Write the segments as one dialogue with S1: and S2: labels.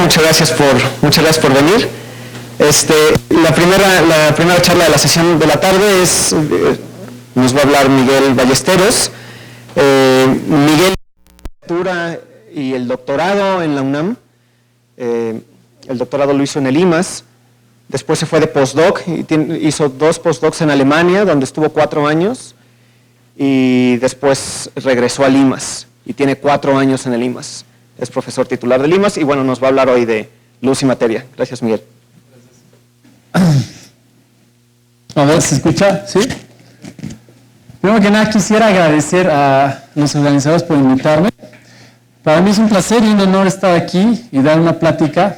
S1: muchas gracias por venir. La primera charla de la sesión de la tarde nos va a hablar Miguel Ballesteros. Miguel y el doctorado en la UNAM. El doctorado lo hizo en el IMAS. Después se fue de postdoc y hizo 2 postdocs en Alemania, donde estuvo 4 años. Y después regresó al IMAS y tiene 4 años en el IMAS. Es profesor titular del IMAS y bueno, nos va a hablar hoy de luz y materia. Gracias, Miguel.
S2: A ver, ¿se escucha? ¿Sí? Primero que nada quisiera agradecer a los organizadores por invitarme. Para mí es un placer y un honor estar aquí y dar una plática.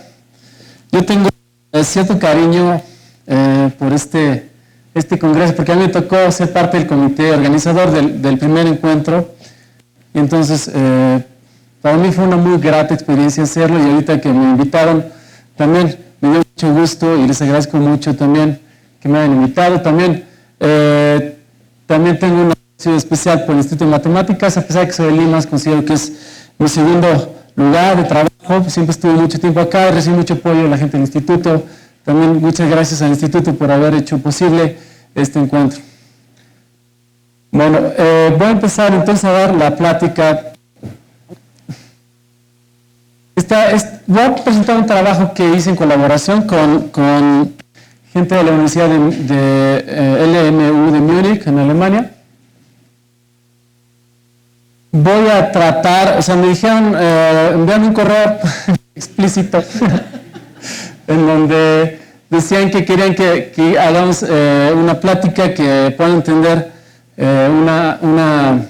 S2: Yo tengo cierto cariño por este congreso, porque a mí me tocó ser parte del comité organizador del primer encuentro. Y entonces, para mí fue una muy grata experiencia hacerlo, y ahorita que me invitaron, también me dio mucho gusto y les agradezco mucho también que me hayan invitado. También tengo una aprecio especial por el Instituto de Matemáticas, a pesar de que soy de Lima, considero que es mi segundo lugar de trabajo. Siempre estuve mucho tiempo acá y recibí mucho apoyo de la gente del instituto. También muchas gracias al instituto por haber hecho posible este encuentro. Bueno, voy a empezar entonces a dar la plática. Voy a presentar un trabajo que hice en colaboración con gente de la Universidad de LMU de Múnich, en Alemania. Voy a tratar, me dijeron, enviarme un correo explícito en donde decían que querían que hagamos una plática que pueda entender una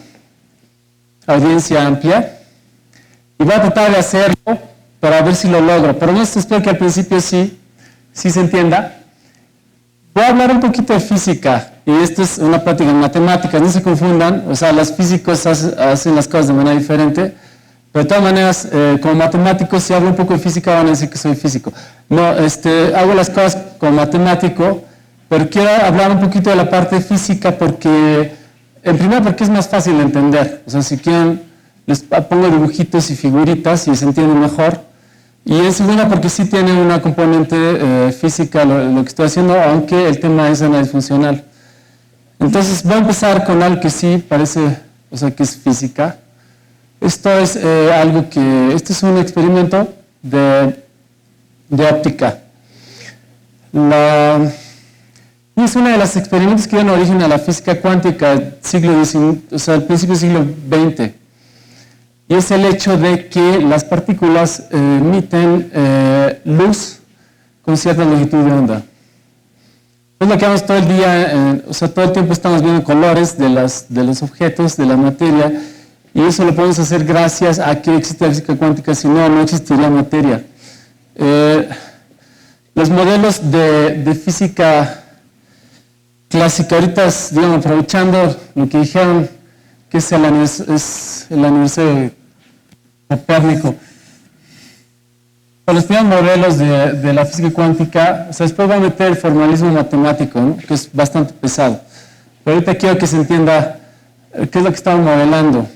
S2: audiencia amplia. Y voy a tratar de hacerlo para ver si lo logro. Pero no espero que al principio sí se entienda. Voy a hablar un poquito de física, y esto es una plática en matemáticas, no se confundan, los físicos hacen las cosas de manera diferente, pero de todas maneras, como matemáticos, si hablo un poco de física van a decir que soy físico. No, hago las cosas como matemático, pero quiero hablar un poquito de la parte física porque, en primer, porque es más fácil de entender. Si quieren, les pongo dibujitos y figuritas y se entiende mejor. Y en segunda, porque sí tiene una componente física lo que estoy haciendo, aunque el tema es análisis funcional. Entonces, voy a empezar con algo que sí parece, que es física. Esto es este es un experimento de óptica. Y es uno de los experimentos que dieron origen a la física cuántica al principio del siglo XX. Y es el hecho de que las partículas emiten luz con cierta longitud de onda. Es lo que vemos todo el día, todo el tiempo estamos viendo colores de los objetos, de la materia, y eso lo podemos hacer gracias a que existe la física cuántica, si no existiría materia. Los modelos de física clásica, ahorita, aprovechando lo que dijeron, que es el aniversario de Copérnico. Los primeros modelos de la física cuántica, después va a meter el formalismo matemático, ¿no? Que es bastante pesado. Pero ahorita quiero que se entienda qué es lo que estamos modelando.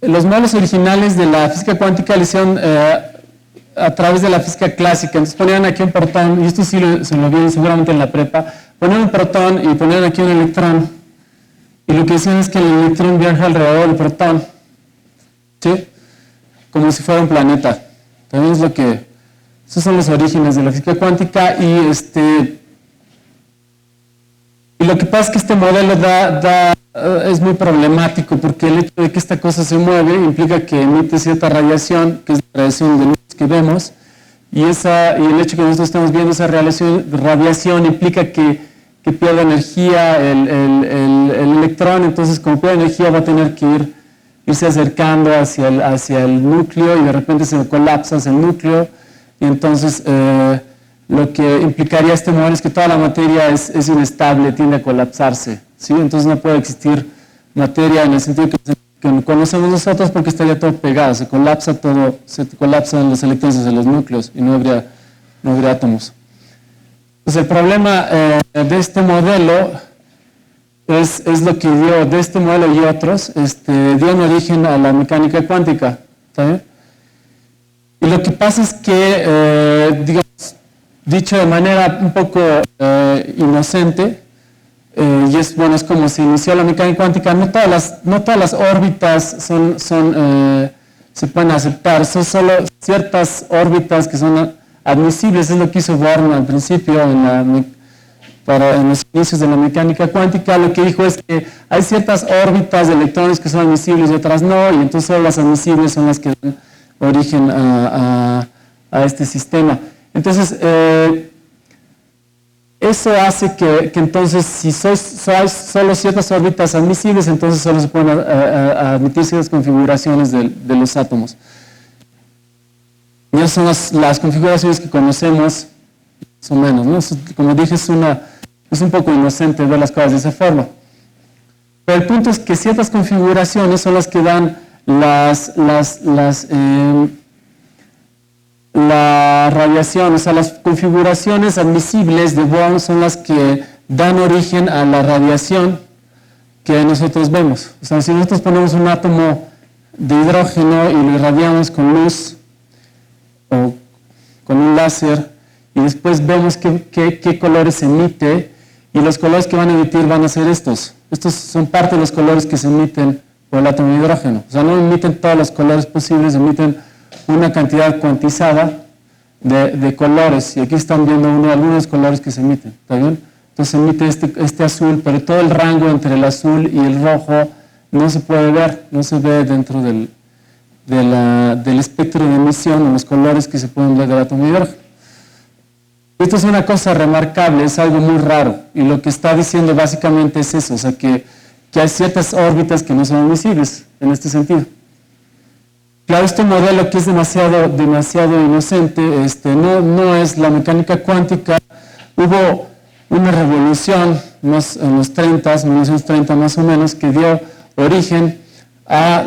S2: Los modelos originales de la física cuántica lo hicieron a través de la física clásica. Entonces ponían aquí un protón, y esto sí se lo vieron seguramente en la prepa, ponían un protón y ponían aquí un electrón. Y lo que decían es que el electrón viaja alrededor del protón, ¿sí? Como si fuera un planeta. También esos son los orígenes de la física cuántica, y lo que pasa es que este modelo es muy problemático, porque el hecho de que esta cosa se mueve implica que emite cierta radiación, que es la radiación de luz que vemos, y el hecho de que nosotros estamos viendo esa radiación implica que pierde energía el electrón. Entonces, como pierde energía, va a tener que irse acercando hacia el núcleo, y de repente se colapsa hacia el núcleo, y entonces lo que implicaría este modelo es que toda la materia es inestable, tiende a colapsarse, ¿sí? Entonces no puede existir materia en el sentido que conocemos nosotros, porque estaría todo pegado, se colapsan los electrones hacia los núcleos y no habría átomos. Pues el problema de este modelo es lo que de este modelo y otros, dieron origen a la mecánica cuántica, ¿está bien? lo que pasa es que, digamos, dicho de manera un poco inocente, y es como se inició la mecánica cuántica, no todas las órbitas se pueden aceptar, son solo ciertas órbitas que son admisibles, es lo que hizo Born al principio en los inicios de la mecánica cuántica. Lo que dijo es que hay ciertas órbitas de electrones que son admisibles y otras no, y entonces solo las admisibles son las que dan origen a este sistema. Entonces, eso hace que entonces, si hay solo ciertas órbitas admisibles, entonces solo se pueden admitir ciertas configuraciones de los átomos. Y esas son las configuraciones que conocemos, más o menos, ¿no? Como dije, es un poco inocente ver las cosas de esa forma. Pero el punto es que ciertas configuraciones son las que dan la radiación, o sea, las configuraciones admisibles de Born son las que dan origen a la radiación que nosotros vemos. O sea, si nosotros ponemos un átomo de hidrógeno y lo irradiamos con luz o con un láser y después vemos qué colores emite, y los colores que van a emitir van a ser estos. Estos son parte de los colores que se emiten por el átomo de hidrógeno. O sea, no emiten todos los colores posibles, emiten una cantidad cuantizada de colores, y aquí están viendo algunos colores que se emiten, ¿está bien? Entonces emite este azul, pero todo el rango entre el azul y el rojo no se puede ver, no se ve dentro del espectro de emisión, o los colores que se pueden ver del átomo de hidrógeno. Esto es una cosa remarcable, es algo muy raro, y lo que está diciendo básicamente es eso, o sea, que hay ciertas órbitas que no son admisibles en este sentido. Claro, este modelo que es demasiado inocente, no es la mecánica cuántica. Hubo una revolución en los 1930 más o menos, que dio origen a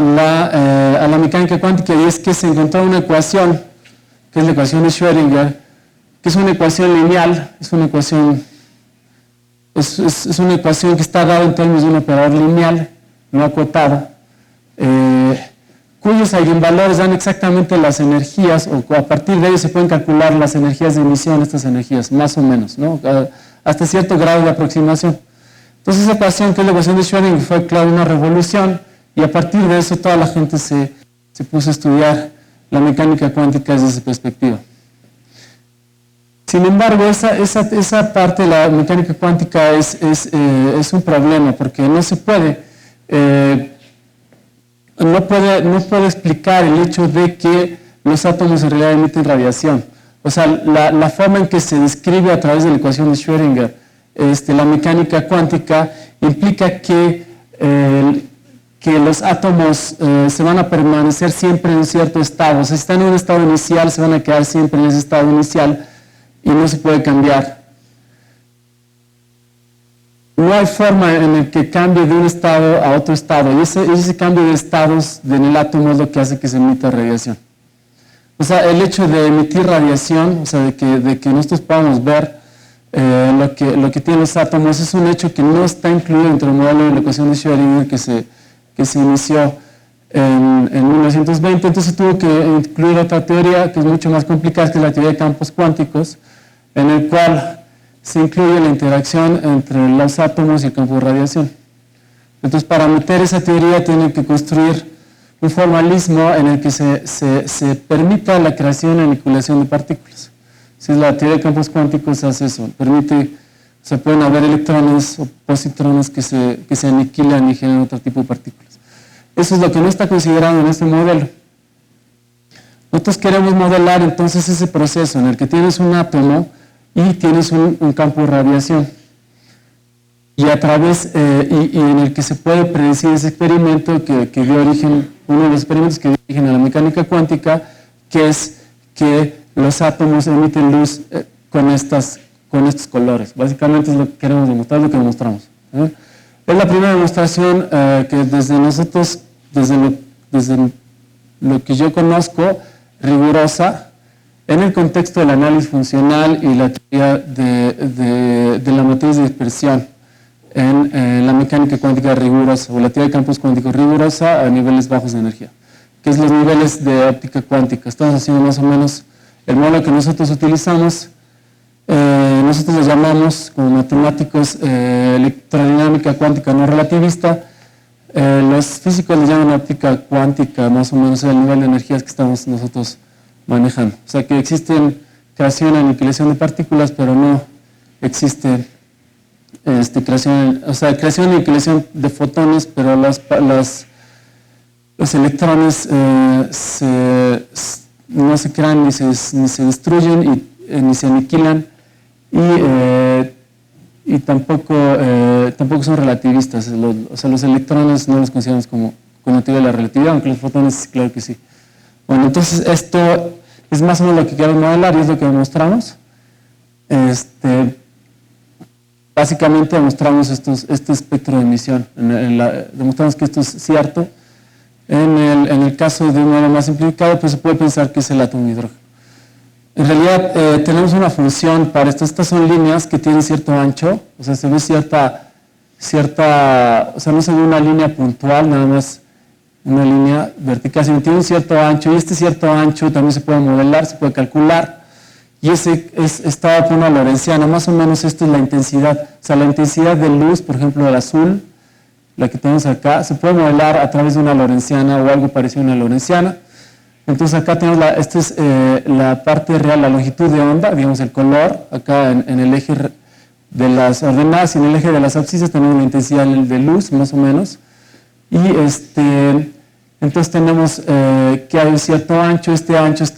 S2: la mecánica cuántica, y es que se encontró una ecuación, que es la ecuación de Schrödinger, que es una ecuación lineal, es una ecuación que está dada en términos de un operador lineal, no acotado, cuyos eigenvalores dan exactamente las energías, o a partir de ellos se pueden calcular las energías de emisión de estas energías, más o menos, ¿no? Hasta cierto grado de aproximación. Entonces esa ecuación, que es la ecuación de Schrödinger, fue, claro, una revolución, y a partir de eso toda la gente se puso a estudiar la mecánica cuántica desde esa perspectiva. Sin embargo, esa parte de la mecánica cuántica es un problema, porque no se puede... No puede explicar el hecho de que los átomos en realidad emiten radiación. O sea, la forma en que se describe a través de la ecuación de Schrödinger la mecánica cuántica implica que los átomos se van a permanecer siempre en un cierto estado. O sea, si están en un estado inicial, se van a quedar siempre en ese estado inicial y no se puede cambiar. No hay forma en la que cambie de un estado a otro estado, y ese cambio de estados en el átomo es lo que hace que se emita radiación. O sea, el hecho de emitir radiación, o sea, de que nosotros podamos ver lo que tienen los átomos, es un hecho que no está incluido dentro del modelo de la ecuación de Schrödinger que se inició en 1920. Entonces tuvo que incluir otra teoría que es mucho más complicada, que es la teoría de campos cuánticos, en el cual se incluye la interacción entre los átomos y el campo de radiación. Entonces, para meter esa teoría tienen que construir un formalismo en el que se permita la creación y aniquilación de partículas. Si es la teoría de campos cuánticos, hace eso, se pueden haber electrones o positrones que se aniquilan y generan otro tipo de partículas. Eso es lo que no está considerado en este modelo. Nosotros queremos modelar entonces ese proceso en el que tienes un átomo y tienes un campo de radiación, y a través y en el que se puede predecir ese experimento que dio origen, uno de los experimentos que dio origen a la mecánica cuántica, que es que los átomos emiten luz con estos colores. Básicamente es lo que queremos demostrar, lo que demostramos. Es la primera demostración que desde nosotros, desde lo que yo conozco, rigurosa, en el contexto del análisis funcional y la teoría de la matriz de dispersión en la mecánica cuántica rigurosa, o la teoría de campos cuánticos rigurosa a niveles bajos de energía, que es los niveles de óptica cuántica. Estamos haciendo más o menos el modelo que nosotros utilizamos. Nosotros lo llamamos, como matemáticos, electrodinámica cuántica no relativista. Los físicos le llaman óptica cuántica, más o menos el nivel de energías que estamos nosotros manejando. O sea que existen creación y aniquilación de partículas, pero no existe creación y aniquilación de fotones, pero los electrones no se crean ni se destruyen ni se aniquilan y tampoco son relativistas. Los electrones no los consideramos como teoría de la relatividad, aunque los fotones claro que sí. Bueno, entonces esto es más o menos lo que queremos modelar y es lo que demostramos. Básicamente demostramos este espectro de emisión. Demostramos que esto es cierto. En el caso de un modelo más simplificado, pues se puede pensar que es el átomo de hidrógeno. En realidad tenemos una función para esto. Estas son líneas que tienen cierto ancho, o sea, se ve o sea, no se ve una línea puntual, nada más una línea vertical, sino tiene un cierto ancho, y este cierto ancho también se puede modelar, se puede calcular, y ese está dado por una lorentziana. Más o menos esto es la intensidad, o sea, la intensidad de luz, por ejemplo, del azul, la que tenemos acá, se puede modelar a través de una lorentziana o algo parecido a una lorentziana. Entonces acá tenemos esta es la parte real, la longitud de onda, digamos el color, acá en el eje de las ordenadas y en el eje de las abscisas tenemos la intensidad de luz, más o menos. Y entonces tenemos que hay un cierto ancho, este ancho es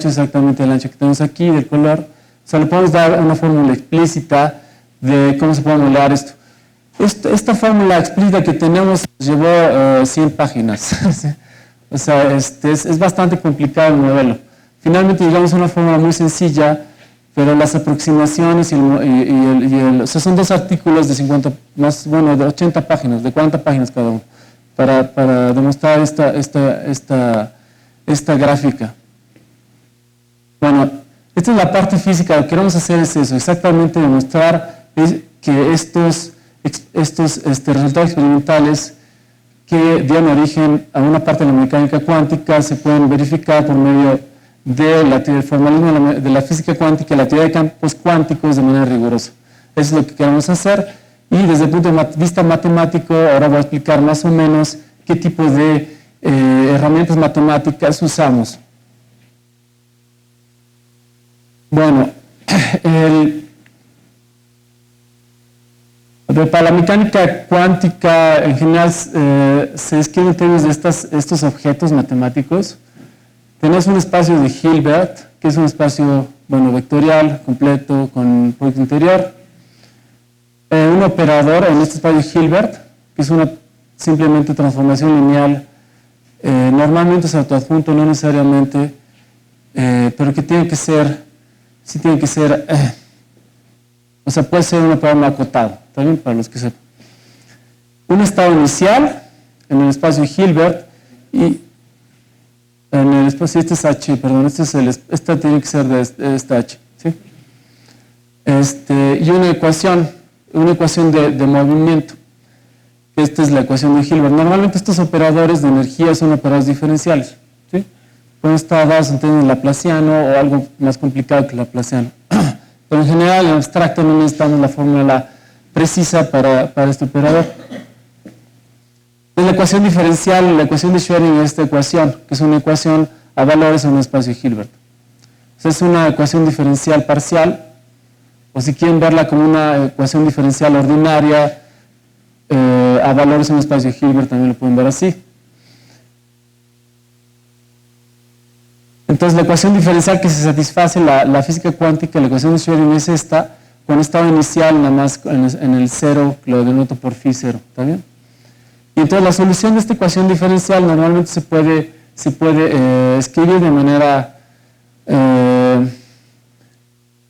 S2: exactamente el ancho que tenemos aquí del color. O sea, le podemos dar una fórmula explícita de cómo se puede modelar esto. Esta fórmula explícita que tenemos llevó 100 páginas. O sea, es bastante complicado el modelo. Finalmente llegamos a una fórmula muy sencilla, pero las aproximaciones o sea, son dos artículos de 50, de 80 páginas, de 40 páginas cada uno, para demostrar esta gráfica. Bueno, esta es la parte física. Lo que queremos hacer es eso, exactamente demostrar que estos resultados experimentales que dieron origen a una parte de la mecánica cuántica se pueden verificar por medio del formalismo de la física cuántica y la teoría de campos cuánticos de manera rigurosa. Eso es lo que queremos hacer, y desde el punto de vista matemático ahora voy a explicar más o menos qué tipo de herramientas matemáticas usamos. Bueno, para la mecánica cuántica en general se describe en términos de estos objetos matemáticos. Tenemos un espacio de Hilbert, que es un espacio vectorial, completo, con producto interior. Un operador en este espacio de Hilbert, que es una simplemente transformación lineal, normalmente es autoadjunto, no necesariamente, pero que tiene que ser, o sea, puede ser un operador no acotado, ¿está bien? Para los que sepan. Un estado inicial en el espacio de Hilbert y en el espacio, este es H, perdón, esta tiene que ser de esta H, ¿sí? Y una ecuación de movimiento. Esta es la ecuación de Hilbert. Normalmente estos operadores de energía son operadores diferenciales, ¿sí? Pueden estar dados en términos laplaciano o algo más complicado que laplaciano. Pero en general, en abstracto, no necesitamos la fórmula precisa para este operador. La ecuación diferencial, la ecuación de Schrödinger es esta ecuación, que es una ecuación a valores en un espacio de Hilbert. Entonces, es una ecuación diferencial parcial, o si quieren verla como una ecuación diferencial ordinaria a valores en un espacio de Hilbert, también lo pueden ver así. Entonces, la ecuación diferencial que se satisface la física cuántica, la ecuación de Schrödinger es esta, con estado inicial nada más en el cero, lo denoto por phi cero, ¿está bien? Y entonces la solución de esta ecuación diferencial normalmente se puede escribir de manera,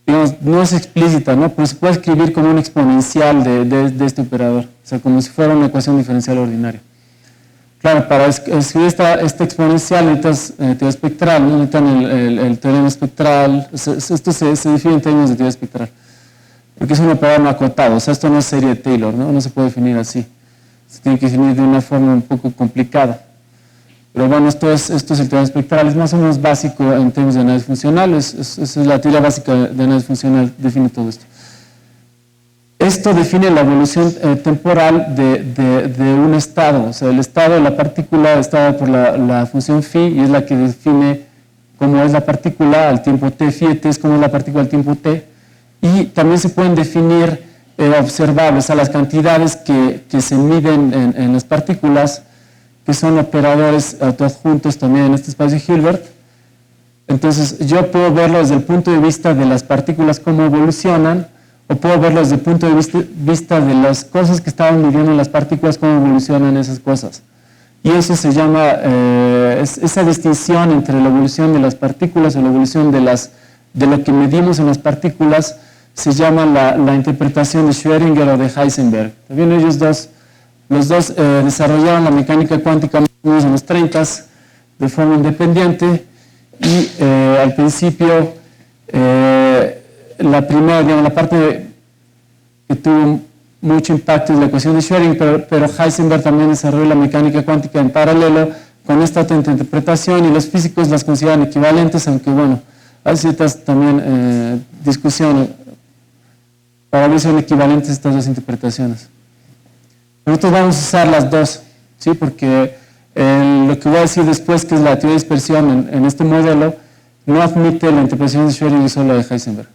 S2: digamos, no es explícita, ¿no? Pero se puede escribir como un exponencial de este operador, o sea, como si fuera una ecuación diferencial ordinaria. Claro, para escribir esta exponencial necesitas teoría espectral, ¿no? Necesitan el teorema espectral. Esto se define en términos de teoría espectral, porque es un operador no acotado, o sea, esto no es serie de Taylor, ¿no? No se puede definir así. Se tiene que definir de una forma un poco complicada. Pero bueno, esto es el teorema espectral, es más o menos básico en términos de análisis funcional, esa es la teoría básica de análisis funcional, define todo esto. Esto define la evolución temporal de un estado, o sea, el estado de la partícula está dado por la función phi y es la que define cómo es la partícula al tiempo t, phi de t es cómo es la partícula al tiempo t, y también se pueden definir observables, o sea, las cantidades que se miden en las partículas, que son operadores autoadjuntos también en este espacio de Hilbert. Entonces yo puedo verlo desde el punto de vista de las partículas cómo evolucionan, o puedo verlo desde el punto de vista de las cosas que estaban midiendo en las partículas, cómo evolucionan esas cosas. Y eso se llama, esa distinción entre la evolución de las partículas o la evolución de lo que medimos en las partículas, se llama la interpretación de Schrödinger o de Heisenberg. También ellos los dos desarrollaron la mecánica cuántica más o menos en los 30 de forma independiente y al principio la primera, digamos, la parte que tuvo mucho impacto es la ecuación de Schrödinger, pero Heisenberg también desarrolló la mecánica cuántica en paralelo con esta interpretación y los físicos las consideran equivalentes, aunque bueno, hay ciertas también discusiones para ver si son equivalentes estas dos interpretaciones. Nosotros vamos a usar las dos, ¿sí? Porque lo que voy a decir después, que es la teoría de dispersión en este modelo, no admite la interpretación de Schrödinger solo de Heisenberg.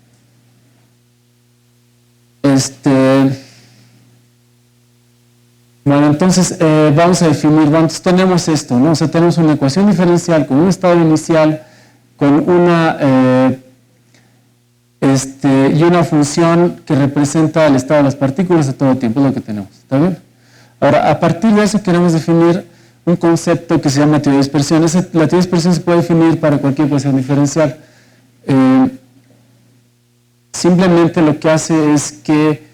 S2: Bueno, entonces vamos a definir, entonces tenemos esto, ¿no? O sea, tenemos una ecuación diferencial con un estado inicial, con y una función que representa el estado de las partículas a todo tiempo, es lo que tenemos, ¿está bien? Ahora, a partir de eso queremos definir un concepto que se llama teoría de dispersión. La teoría de dispersión se puede definir para cualquier ecuación diferencial. Simplemente lo que hace es que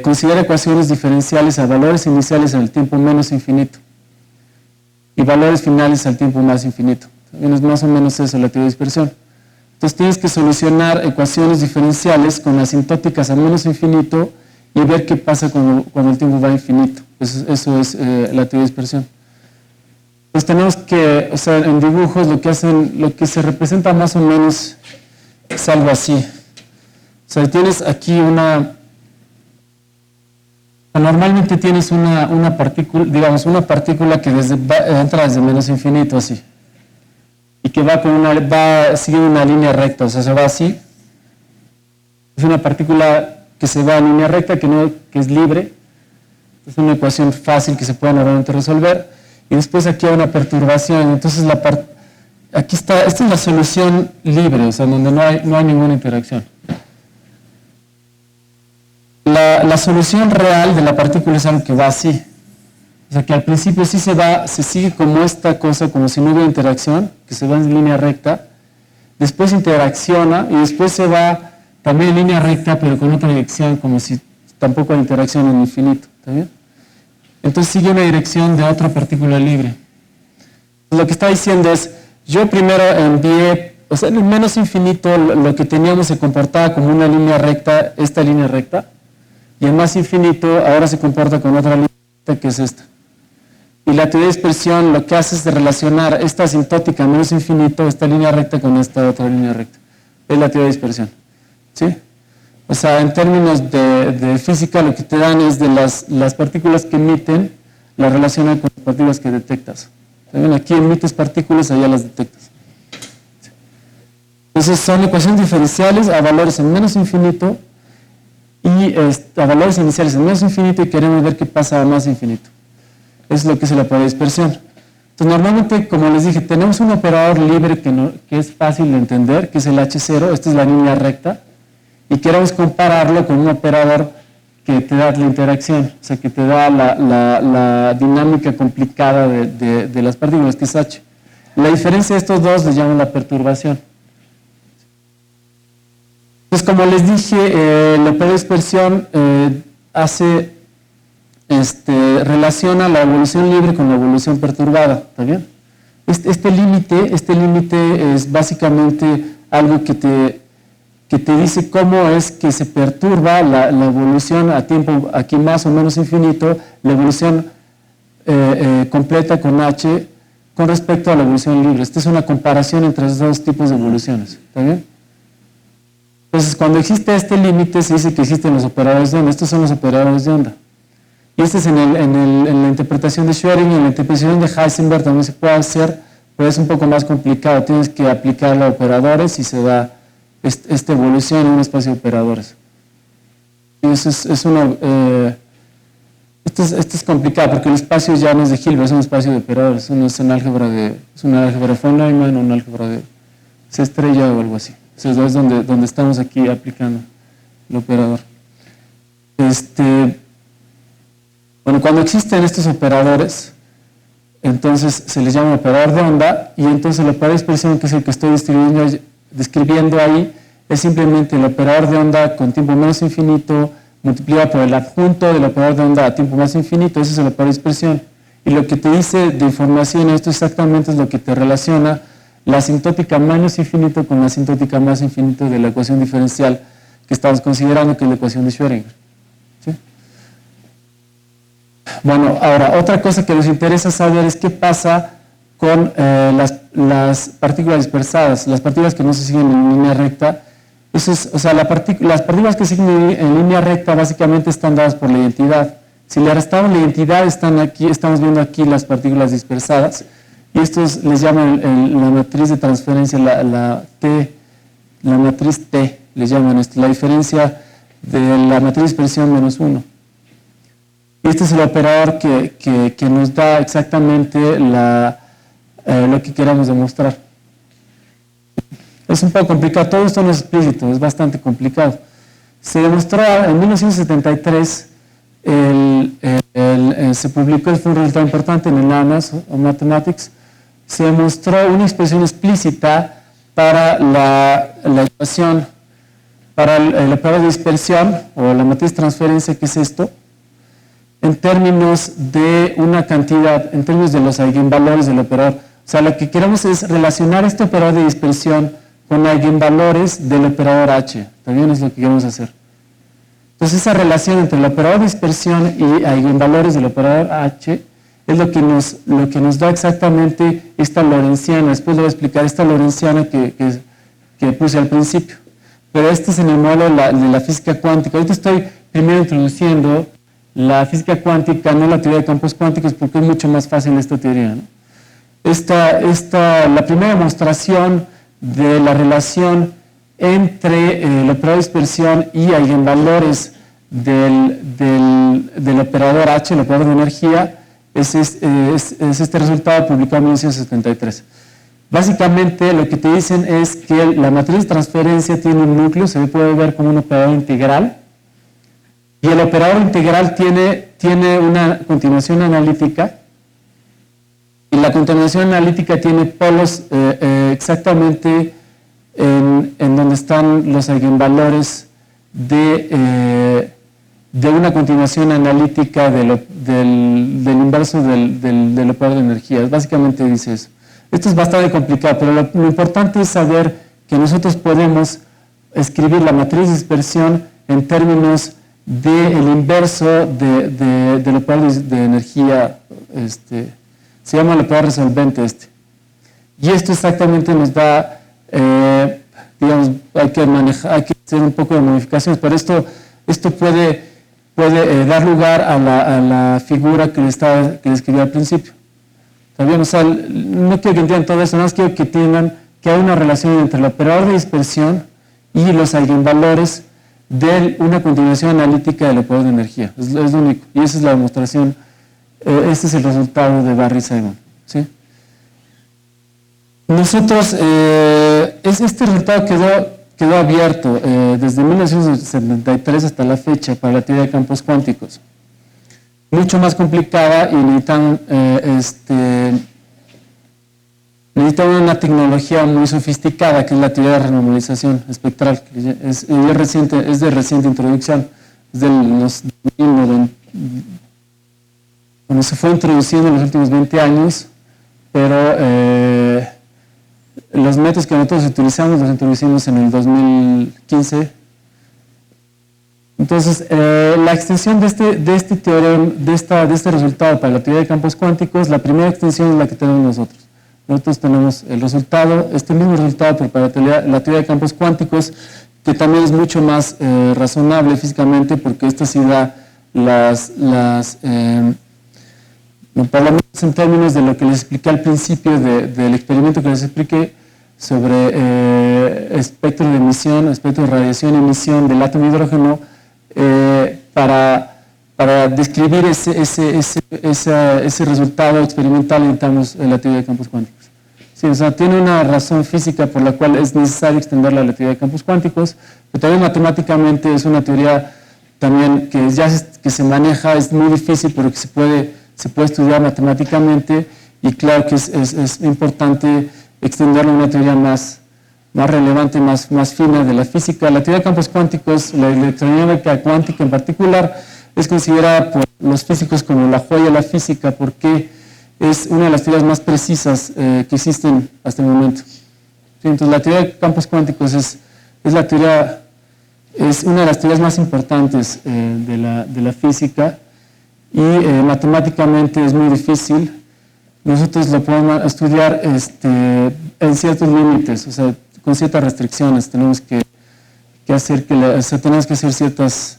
S2: considera ecuaciones diferenciales a valores iniciales al tiempo menos infinito y valores finales al tiempo más infinito. También es más o menos eso la teoría de dispersión. Entonces tienes que solucionar ecuaciones diferenciales con asintóticas a menos infinito y ver qué pasa cuando el tiempo va a infinito. Eso es la teoría de dispersión. Entonces tenemos que, o sea, en dibujos lo que se representa más o menos es algo así. O sea, tienes aquí normalmente tienes una partícula, digamos, una partícula que entra desde menos infinito así. Y que va siguiendo una línea recta, o sea, se va así. Es una partícula que se va en línea recta, que es libre. Es una ecuación fácil que se puede normalmente resolver. Y después aquí hay una perturbación. Entonces, aquí está, esta es la solución libre, o sea, donde no hay ninguna interacción. La solución real de la partícula es algo que va así. O sea, que al principio sí se sigue como esta cosa, como si no hubiera interacción, que se va en línea recta, después interacciona y después se va también en línea recta, pero con otra dirección, como si tampoco hay interacción en infinito. ¿Está bien? Entonces sigue una dirección de otra partícula libre. Lo que está diciendo es, yo primero envié, o sea, en el menos infinito lo que teníamos se comportaba como una línea recta, esta línea recta, y en más infinito ahora se comporta con otra línea recta que es esta. Y la teoría de dispersión lo que hace es relacionar esta asintótica menos infinito, esta línea recta con esta otra línea recta. Es la teoría de dispersión. ¿Sí? O sea, en términos de física lo que te dan es de las partículas que emiten, la relacionan con las partículas que detectas. ¿También? Aquí emites partículas, allá las detectas. Entonces son ecuaciones diferenciales a valores en menos infinito y a valores iniciales en menos infinito y queremos ver qué pasa a más infinito. Eso es lo que es la teoría de dispersión. Entonces normalmente, como les dije, tenemos un operador libre que es fácil de entender, que es el H0, esta es la línea recta, y queremos compararlo con un operador que te da la interacción, o sea, que te da la dinámica complicada de las partículas, que es H. La diferencia de estos dos les llaman la perturbación. Entonces, como les dije, la teoría de dispersión relaciona la evolución libre con la evolución perturbada, ¿está bien? Este límite es básicamente algo que te dice cómo es que se perturba la evolución a tiempo aquí más o menos infinito, la evolución completa con H con respecto a la evolución libre. Esta es una comparación entre los dos tipos de evoluciones. ¿Está bien? Entonces, cuando existe este límite, se dice que existen los operadores de onda. Estos son los operadores de onda. Y este es en la interpretación de Schrödinger. En la interpretación de Heisenberg también se puede hacer, pero es un poco más complicado. Tienes que aplicarlo a operadores y se da esta evolución en un espacio de operadores. Y eso esto es complicado porque el espacio ya no es de Hilbert, es un espacio de operadores. Es una álgebra de von Neumann o una álgebra de C estrella o algo así. Entonces es donde estamos aquí aplicando el operador. Bueno, cuando existen estos operadores, entonces se les llama operador de onda, y entonces el operador de dispersión, que es el que estoy describiendo ahí, es simplemente el operador de onda con tiempo menos infinito multiplicado por el adjunto del operador de onda a tiempo más infinito. Ese es el operador de dispersión. Y lo que te dice de información esto exactamente es lo que te relaciona la asintótica menos infinito con la asintótica más infinito de la ecuación diferencial que estamos considerando, que es la ecuación de Schrödinger. ¿Sí? Bueno, ahora, otra cosa que nos interesa saber es qué pasa con las partículas dispersadas, las partículas que no se siguen en línea recta. Eso es, o sea, las partículas que siguen en línea recta básicamente están dadas por la identidad. Si le restamos la identidad, están aquí, estamos viendo aquí las partículas dispersadas, y estos les llaman la matriz de transferencia, la matriz T, les llaman esto, la diferencia de la matriz de dispersión menos 1. Y este es el operador que nos da exactamente lo que queramos demostrar. Es un poco complicado, todo esto no es explícito, es bastante complicado. Se demostró en 1973, se publicó, fue un resultado importante en el Namas o Mathematics, se demostró una expresión explícita para la ecuación, para el operador de dispersión o la matriz de transferencia, que es esto, en términos de una cantidad, en términos de los eigenvalores del operador. O sea, lo que queremos es relacionar este operador de dispersión con eigenvalores del operador H. También es lo que queremos hacer. Entonces, esa relación entre el operador de dispersión y eigenvalores del operador H es lo que nos da exactamente esta lorentziana. Después le voy a explicar esta lorentziana que puse al principio. Pero este es en el modelo de la física cuántica. Ahorita estoy primero introduciendo la física cuántica, no la teoría de campos cuánticos, porque es mucho más fácil esta teoría, ¿no? La primera demostración de la relación entre el operador de dispersión y eigenvalores del operador H, el operador de energía, es este resultado publicado en 1973. Básicamente lo que te dicen es que la matriz de transferencia tiene un núcleo, se puede ver como un operador integral, y el operador integral tiene una continuación analítica, y la continuación analítica tiene polos exactamente en donde están los eigenvalores de una continuación analítica del inverso del operador de energía. Básicamente dice eso. Esto es bastante complicado, pero lo importante es saber que nosotros podemos escribir la matriz de dispersión en términos del inverso del operador de energía, se llama el operador resolvente Y esto exactamente nos da, digamos, hay que hacer un poco de modificaciones, pero esto puede dar lugar a la figura que les escribí al principio. ¿También? O sea, no quiero que entiendan todo eso, nada más quiero que entiendan que hay una relación entre el operador de dispersión y los eigenvalores de una continuación analítica del operador de energía. Es lo único. Y esa es la demostración, este es el resultado de Barry-Simon. ¿Sí? Nosotros, este resultado quedó abierto desde 1973 hasta la fecha para la teoría de campos cuánticos. Mucho más complicada y necesitan una tecnología muy sofisticada, que es la teoría de renormalización espectral. Es de reciente introducción, es de los 1990. Bueno, se fue introduciendo en los últimos 20 años, pero los métodos que nosotros utilizamos los introducimos en el 2015. Entonces, la extensión de este teorema, de este resultado para la teoría de campos cuánticos, la primera extensión es la que tenemos nosotros. Nosotros tenemos el resultado, este mismo resultado, pero para la teoría de campos cuánticos, que también es mucho más razonable físicamente, porque esta sí da por lo menos en términos de lo que les expliqué al principio del experimento que les expliqué sobre espectro de emisión, espectro de radiación y emisión del átomo de hidrógeno, para describir ese resultado experimental necesitamos la teoría de campos cuánticos. Sí, o sea, tiene una razón física por la cual es necesario extenderla a la teoría de campos cuánticos, pero también matemáticamente es una teoría también que que se maneja, es muy difícil, pero que se puede estudiar matemáticamente, y claro que es importante extenderla a una teoría más relevante, más fina de la física. La teoría de campos cuánticos, la electrodinámica cuántica en particular, es considerada por los físicos como la joya de la física, porque es una de las teorías más precisas que existen hasta el momento. Sí, entonces la teoría de campos cuánticos es una de las teorías más importantes de la física, y matemáticamente es muy difícil. Nosotros lo podemos estudiar en ciertos límites, o sea, con ciertas restricciones. Tenemos que hacer ciertas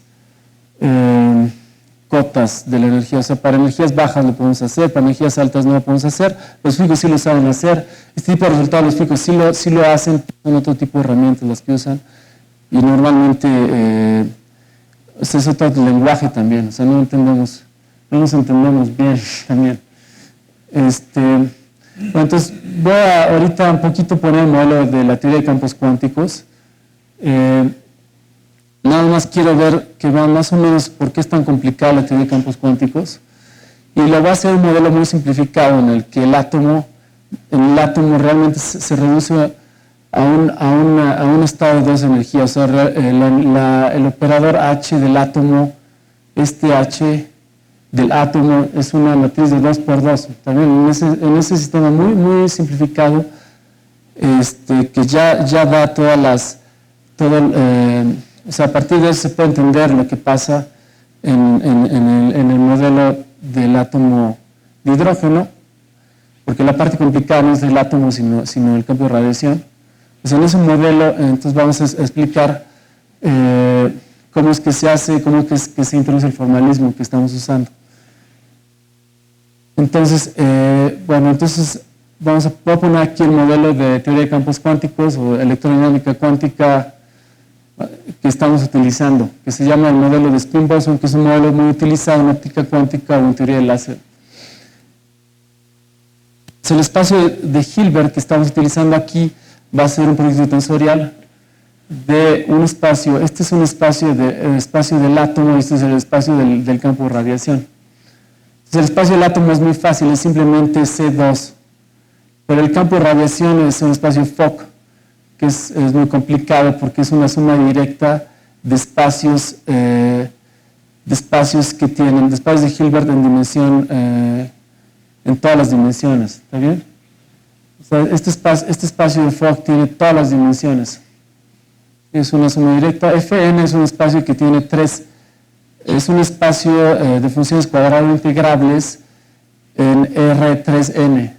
S2: cotas de la energía. O sea, para energías bajas lo podemos hacer, para energías altas no lo podemos hacer. Los físicos sí lo saben hacer. Este tipo de resultados los físicos sí lo hacen, son otro tipo de herramientas las que usan. Y normalmente es otro lenguaje también, o sea, no nos entendemos bien también. Bueno, entonces voy a ahorita un poquito poner el modelo de la teoría de campos cuánticos. Nada más quiero ver que vean más o menos por qué es tan complicada la teoría de campos cuánticos, y lo voy a hacer un modelo muy simplificado en el que el átomo realmente se reduce a un estado de dos energías. O sea, el operador H del átomo, H del átomo es una matriz de 2 por 2. También en ese sistema muy, muy simplificado, que ya da o sea, a partir de eso se puede entender lo que pasa en el modelo del átomo de hidrógeno, porque la parte complicada no es el átomo, sino el campo de radiación. Pues en ese modelo, entonces vamos a explicar cómo es que se hace, cómo es que se introduce el formalismo que estamos usando. Entonces, voy a poner aquí el modelo de teoría de campos cuánticos o electrodinámica cuántica que estamos utilizando, que se llama el modelo de Spin-Boson, que es un modelo muy utilizado en óptica cuántica o en teoría del láser. El espacio de Hilbert que estamos utilizando aquí va a ser un proyecto tensorial de un espacio. Este es un espacio del átomo, y este es el espacio del campo de radiación. Entonces, el espacio del átomo es muy fácil, es simplemente C2, pero el campo de radiación es un espacio Fock, que es muy complicado porque es una suma directa de espacios de Hilbert en dimensión, en todas las dimensiones. ¿Está bien? O sea, este espacio de Fock tiene todas las dimensiones. Es una suma directa. Fn es un espacio que tiene es un espacio de funciones cuadradas integrables en R3n.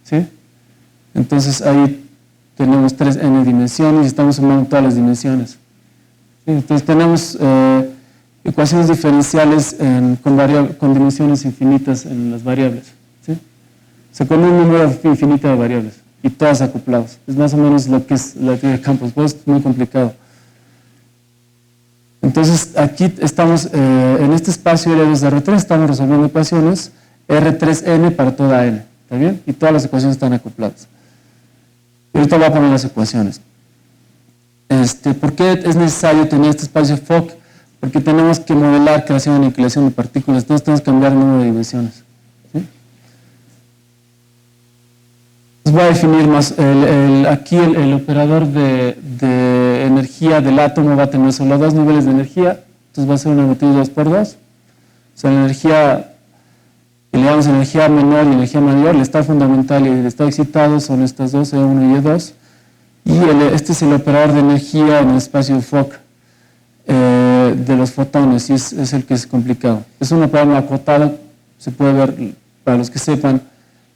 S2: ¿Sí? Entonces ahí tenemos 3n dimensiones y estamos sumando todas las dimensiones. ¿Sí? Entonces tenemos ecuaciones diferenciales con dimensiones infinitas en las variables. ¿Sí? O sea, con un número infinito de variables y todas acopladas. Es más o menos lo que es la teoría de campos. Pues es muy complicado. Entonces aquí estamos en este espacio L2 de R3, estamos resolviendo ecuaciones R3n para toda n. ¿Está bien? Y todas las ecuaciones están acopladas. Y ahorita voy a poner las ecuaciones. ¿Por qué es necesario tener este espacio Fock? Porque tenemos que modelar creación y aniquilación de partículas, entonces tenemos que cambiar el número de dimensiones. ¿Sí? Entonces voy a definir más. Aquí el operador de energía del átomo va a tener solo 2 niveles de energía, entonces va a ser una matriz 2 por 2. O sea, la energía que le llamamos energía menor y energía mayor, el estado fundamental y el estado excitado son estas dos, E1 y E2. Y este es el operador de energía en el espacio Fock de los fotones, y es el que es complicado. Es un operador acotado, se puede ver, para los que sepan,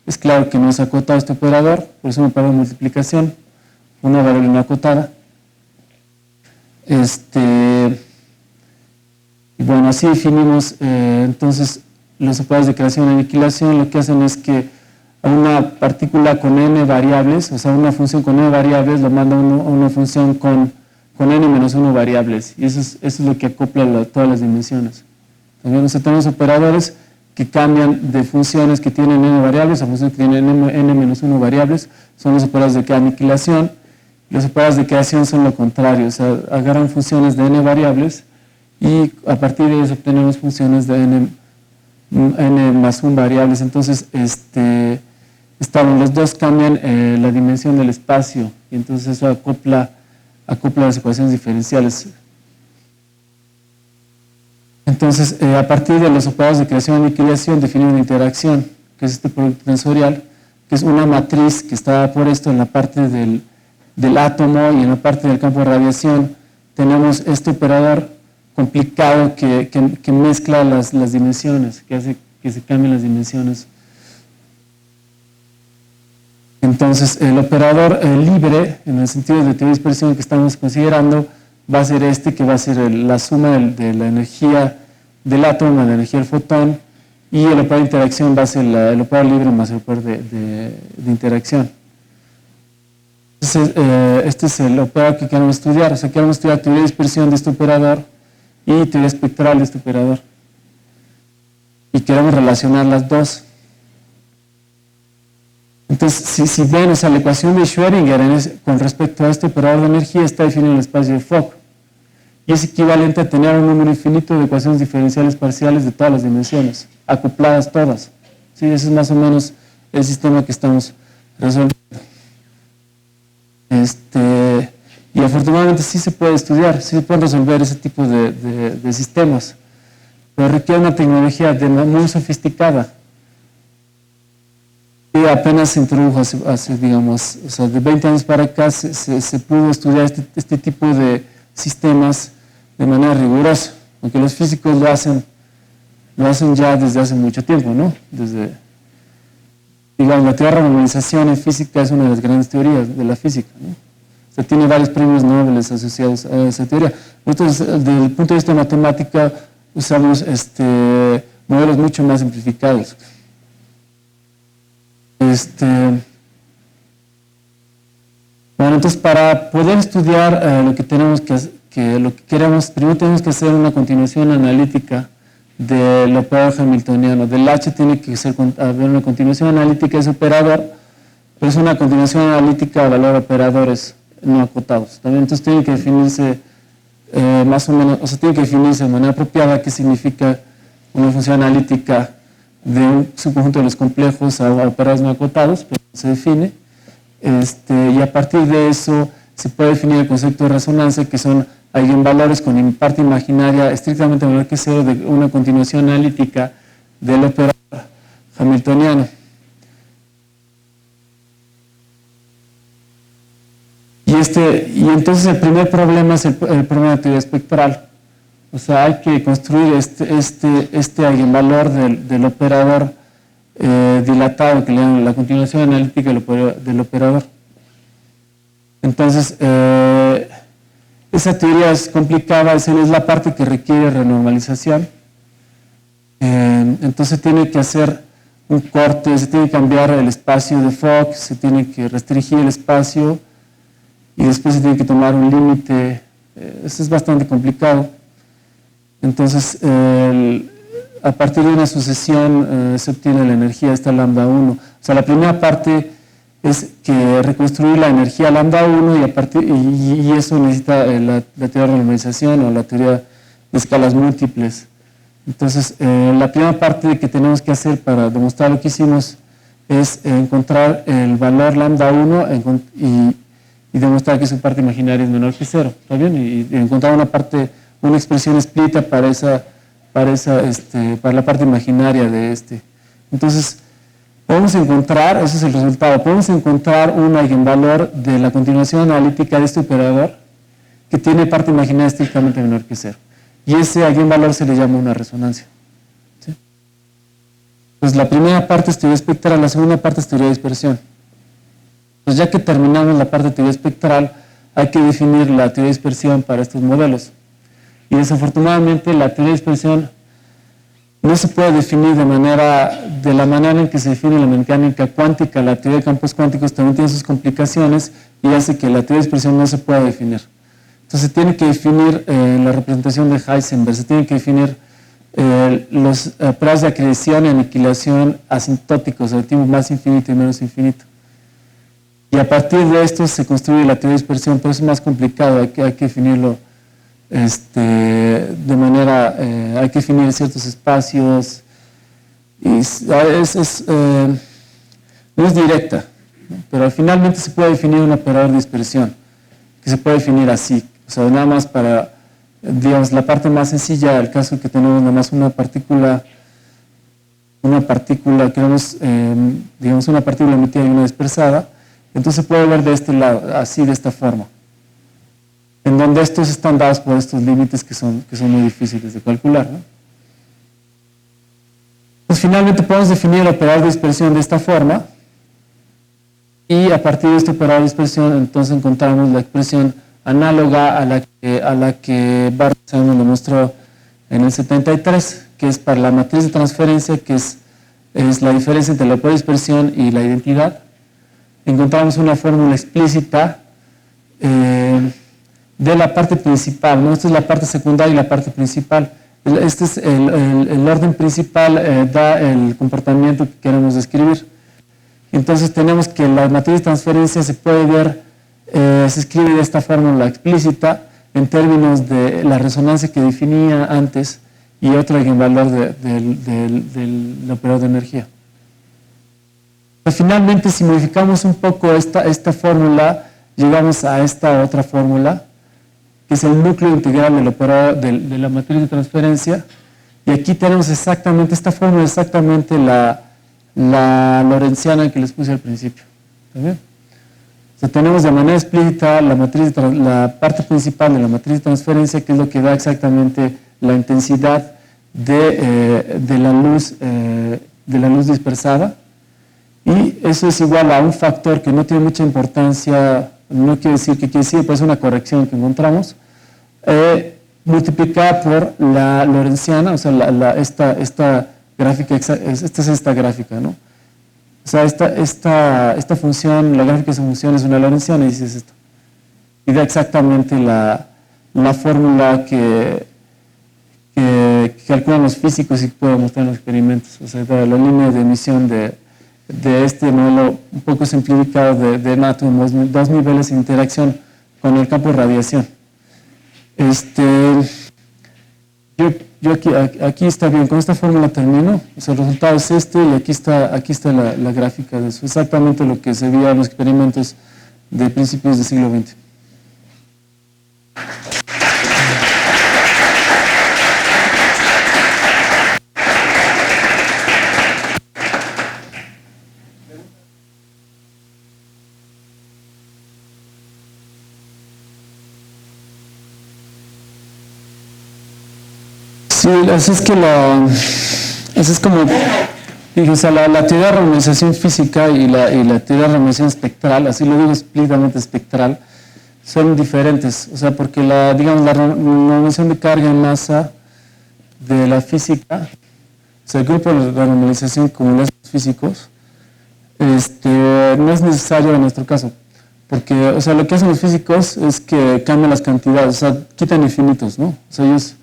S2: es claro que no es acotado este operador, por eso un operador de multiplicación, una variable no acotada. Y bueno, así definimos entonces los operadores de creación y aniquilación. Lo que hacen es que a una partícula con n variables, o sea, una función con n variables, lo manda a una función con n menos 1 variables, y eso es lo que acopla todas las dimensiones. También tenemos operadores que cambian de funciones que tienen n variables a funciones que tienen n menos 1 variables, son los operadores de aniquilación. Los operadores de creación son lo contrario, o sea, agarran funciones de n variables y a partir de ellos obtenemos funciones de n más 1 variables. Entonces, los dos cambian la dimensión del espacio y entonces eso acopla las ecuaciones diferenciales. Entonces, a partir de los operadores de creación y aniquilación definimos una interacción, que es este producto tensorial, que es una matriz que está por esto en la parte del átomo y en la parte del campo de radiación. Tenemos este operador complicado que mezcla las dimensiones, que hace que se cambien las dimensiones. Entonces, el operador libre, en el sentido de teoría de dispersión que estamos considerando, va a ser que va a ser la suma de la energía del átomo, la energía del fotón, y el operador de interacción va a ser el operador libre más el operador de interacción. Entonces, este es el operador que queremos estudiar. O sea, queremos estudiar teoría de dispersión de este operador y teoría espectral de este operador. Y queremos relacionar las dos. Entonces, si ven, o sea, la ecuación de Schrödinger con respecto a este operador de energía está definida en el espacio de Fock. Y es equivalente a tener un número infinito de ecuaciones diferenciales parciales de todas las dimensiones, acopladas todas. ¿Sí? Ese es más o menos el sistema que estamos resolviendo. Y afortunadamente sí se puede estudiar, sí se pueden resolver ese tipo de sistemas, pero requiere una tecnología muy sofisticada. Y apenas se introdujo hace digamos, o sea, de 20 años para acá se pudo estudiar este tipo de sistemas de manera rigurosa, aunque los físicos lo hacen ya desde hace mucho tiempo, ¿no? Digamos, la teoría de renormalización en física es una de las grandes teorías de la física, ¿no? O sea, tiene varios premios Nobel asociados a esa teoría. Nosotros, desde el punto de vista matemático, usamos modelos mucho más simplificados. Bueno, entonces para poder estudiar lo que queremos, primero tenemos que hacer una continuación analítica del operador hamiltoniano. Del H tiene que haber una continuación analítica de ese operador, pero es una continuación analítica a valor de operadores no acotados. También entonces tiene que definirse más o menos, o sea, tiene que definirse de manera apropiada qué significa una función analítica de un subconjunto de los complejos a operadores no acotados, pero se define. Y a partir de eso se puede definir el concepto de resonancia, que son eigenvalores con parte imaginaria estrictamente menor que cero de una continuación analítica del operador hamiltoniano. Y entonces el primer problema es el problema de teoría espectral. O sea, hay que construir este eigenvalor del operador dilatado, que le llaman la continuación analítica del operador. Entonces, esa teoría es complicada, es la parte que requiere renormalización. Entonces tiene que hacer un corte, se tiene que cambiar el espacio de Fock, se tiene que restringir el espacio y después se tiene que tomar un límite. Eso es bastante complicado. Entonces, a partir de una sucesión se obtiene la energía esta lambda 1. O sea, la primera parte es que reconstruir la energía lambda 1 y eso necesita la teoría de renormalización o la teoría de escalas múltiples. Entonces, la primera parte que tenemos que hacer para demostrar lo que hicimos es encontrar el valor lambda 1 y demostrar que su parte imaginaria es menor que 0. ¿Está bien? Y encontrar una expresión explícita para la parte imaginaria de Entonces, podemos encontrar, ese es el resultado, podemos encontrar un eigenvalor de la continuación analítica de este operador que tiene parte imaginaria estrictamente menor que 0. Y ese eigenvalor se le llama una resonancia. ¿Sí? Pues la primera parte es teoría espectral, la segunda parte es teoría de dispersión. Pues ya que terminamos la parte de teoría espectral, hay que definir la teoría de dispersión para estos modelos. Y desafortunadamente la teoría de dispersión no se puede definir de la manera en que se define la mecánica cuántica. La teoría de campos cuánticos también tiene sus complicaciones y hace que la teoría de dispersión no se pueda definir. Entonces se tiene que definir la representación de Heisenberg, se tiene que definir los pruebas de acreción y aniquilación asintóticos, de tipo más infinito y menos infinito. Y a partir de esto se construye la teoría de dispersión, pero es más complicado, hay que definirlo de manera, hay que definir ciertos espacios, y no es directa, ¿no? Pero finalmente se puede definir un operador de dispersión, que se puede definir así, o sea, nada más para, digamos, la parte más sencilla, el caso que tenemos nada más una partícula, queremos, digamos, una partícula emitida y una dispersada, entonces se puede ver de este lado, así, de esta forma, en donde estos están dados por estos límites que son muy difíciles de calcular, ¿no? Pues finalmente podemos definir el operador de dispersión de esta forma, y a partir de este operador de dispersión entonces encontramos la expresión análoga a la que Bart Simon lo mostró en el 73, que es para la matriz de transferencia, que es la diferencia entre el operador de dispersión y la identidad. Encontramos una fórmula explícita de la parte principal, ¿no? Esta es la parte secundaria y la parte principal. Este es el orden principal, da el comportamiento que queremos describir. Entonces tenemos que la matriz de transferencia se puede ver, se escribe de esta fórmula explícita en términos de la resonancia que definía antes y otro eigenvalor del operador de energía. Pero finalmente, si modificamos un poco esta fórmula, llegamos a esta otra fórmula, que es el núcleo integral del operador de la matriz de transferencia, y aquí tenemos exactamente, esta fórmula exactamente la lorentziana que les puse al principio. ¿Está bien? O sea, tenemos de manera explícita la parte principal de la matriz de transferencia, que es lo que da exactamente la intensidad de la luz dispersada, y eso es igual a un factor que no tiene mucha importancia, no quiere decir que quiere decir, pues es una corrección que encontramos, multiplicada por la lorentziana, o sea, esta gráfica, esta es esta gráfica, ¿no? O sea, esta función, la gráfica de esa función es una lorentziana y dices esto. Y da exactamente la fórmula que calculan los físicos y que pueden mostrar en los experimentos. O sea, da la línea de emisión de este modelo un poco simplificado de Natum, dos niveles de interacción con el campo de radiación. Yo aquí está bien, con esta fórmula termino, o sea, el resultado es este y aquí está la gráfica de eso, exactamente lo que se veía en los experimentos de principios del siglo XX. Sí, así es como, dije, o sea, la teoría de renormalización física y la teoría de renormalización espectral, así lo digo explícitamente espectral, son diferentes, o sea, porque la renormalización de carga en masa de la física, o sea, el grupo de renormalización como los físicos, no es necesario en nuestro caso, porque, o sea, lo que hacen los físicos es que cambian las cantidades, o sea, quitan infinitos, ¿no? O sea, ellos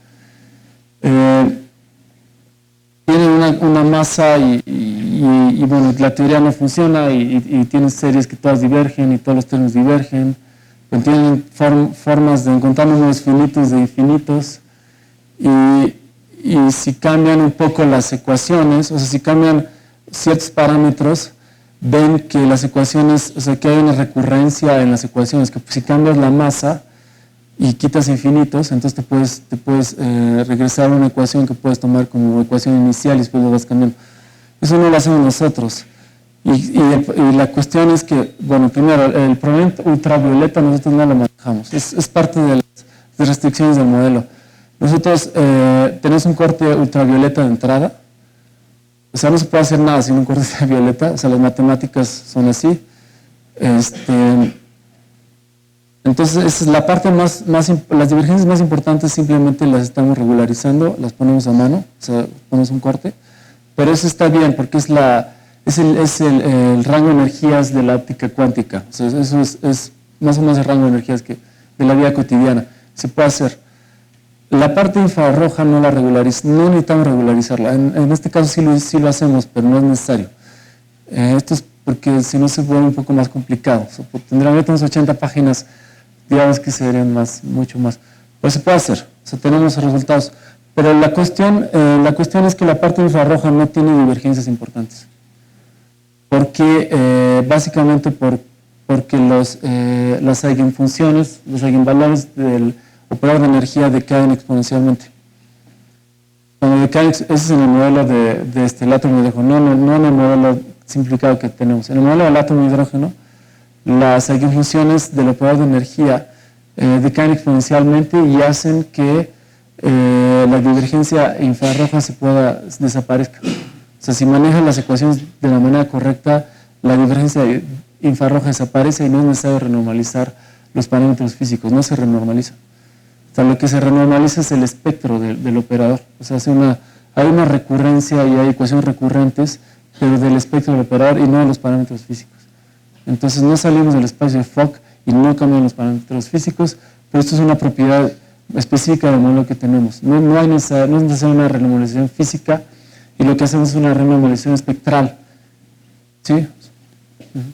S2: tienen una masa y bueno, la teoría no funciona y tienen series que todas divergen y todos los términos divergen, pero tienen formas de encontrar números finitos de infinitos y si cambian un poco las ecuaciones, o sea, si cambian ciertos parámetros, ven que las ecuaciones, o sea, que hay una recurrencia en las ecuaciones, que si cambias la masa y quitas infinitos, entonces te puedes regresar a una ecuación que puedes tomar como ecuación inicial y después lo vas cambiando. Eso no lo hacemos nosotros. Y la cuestión es que, bueno, primero, el problema ultravioleta nosotros no lo manejamos. Es parte de las restricciones del modelo. Nosotros tenemos un corte ultravioleta de entrada, O sea, no se puede hacer nada sin un corte de violeta, o sea, las matemáticas son así. Entonces, esa es la parte las divergencias más importantes simplemente las estamos regularizando, las ponemos a mano, o sea, ponemos un corte, pero eso está bien porque es el rango de energías de la óptica cuántica, o sea, eso es más o menos el rango de energías de la vida cotidiana, se puede hacer. La parte infrarroja no no necesitamos regularizarla, en este caso sí lo hacemos, pero no es necesario. Esto es porque si no se vuelve un poco más complicado, tendríamos 80 páginas, digamos que serían mucho más. Pero se puede hacer, o sea, tenemos resultados. Pero la cuestión es que la parte infrarroja no tiene divergencias importantes. Básicamente porque las eigenfunciones, los eigenvalores del operador de energía decaen exponencialmente. Cuando decaen, ese es en el modelo del átomo de hidrógeno, no en el modelo simplificado que tenemos. En el modelo del átomo de hidrógeno, las eigenfunciones del operador de energía decaen exponencialmente y hacen que la divergencia infrarroja desaparezca. O sea, si manejan las ecuaciones de la manera correcta, la divergencia infrarroja desaparece y no es necesario renormalizar los parámetros físicos, no se renormaliza. O sea, lo que se renormaliza es el espectro del operador. O sea, hay una recurrencia y hay ecuaciones recurrentes, pero del espectro del operador y no de los parámetros físicos. Entonces no salimos del espacio de Fock y no cambian los parámetros físicos, pero esto es una propiedad específica del modelo que tenemos. No es necesaria una renormalización física y lo que hacemos es una renormalización espectral. ¿Sí? Uh-huh.